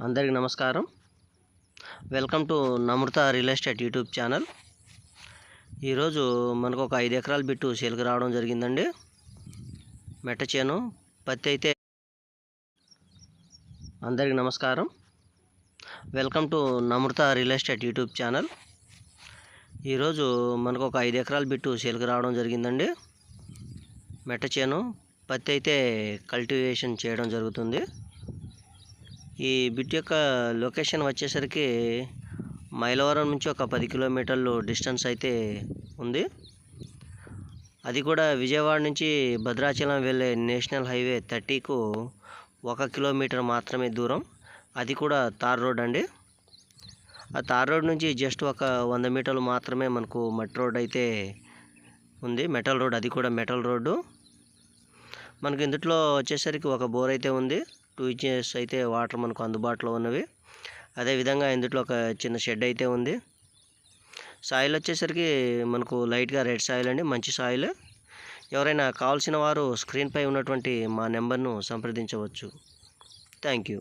అందరికీ నమస్కారం. Welcome to Namrata real estate YouTube channel. ఈరోజు మనకు ఒక 5 ఎకరాల బిట్టు సేల్కి రావడం జరిగిందండి. మెట్ట చేను పత్తి అయితే. అందరికీ నమస్కారం. Welcome to Namrata real estate YouTube channel. ఈరోజు మనకు ఒక 5 ఎకరాల బిట్టు సేల్కి రావడం జరిగిందండి. మెట్ట చేను పత్తి అయితే కల్టివేషన్ చేయడం జరుగుతుంది. ఈ బిట్ యొక్క లొకేషన్ వచ్చేసరికి మైలవరం నుంచి ఒక 10 కిలోమీటర్లు డిస్టెన్స్ అయితే ఉంది. అది కూడా విజయవాడ నుంచి భద్రాచలం వెళ్ళే నేషనల్ హైవే 30కు 1 కిలోమీటర్ మాత్రమే దూరం. అది కూడా తార్ రోడ్ అండి. ఆ తార్ రోడ్ నుంచి జస్ట్ ఒక 100 మీటర్లు మాత్రమే మనకు మట్టి రోడ్ అయితే ఉంది. మెటల్ రోడ్, అది కూడా మెటల్ రోడ్డు. మనకి ఇందులో వచ్చేసరికి ఒక బోర్ అయితే ఉంది. 2 ఇంచెస్ అయితే వాటర్ మనకు అందుబాటులో ఉన్నవి. అదేవిధంగా ఇందులో ఒక చిన్న షెడ్ అయితే ఉంది. సాయిల్ వచ్చేసరికి మనకు లైట్గా రెడ్ సాయిల్ అండి, మంచి సాయిల్. ఎవరైనా కావాల్సిన వారు స్క్రీన్పై ఉన్నటువంటి మా నెంబర్ను సంప్రదించవచ్చు. Thank you.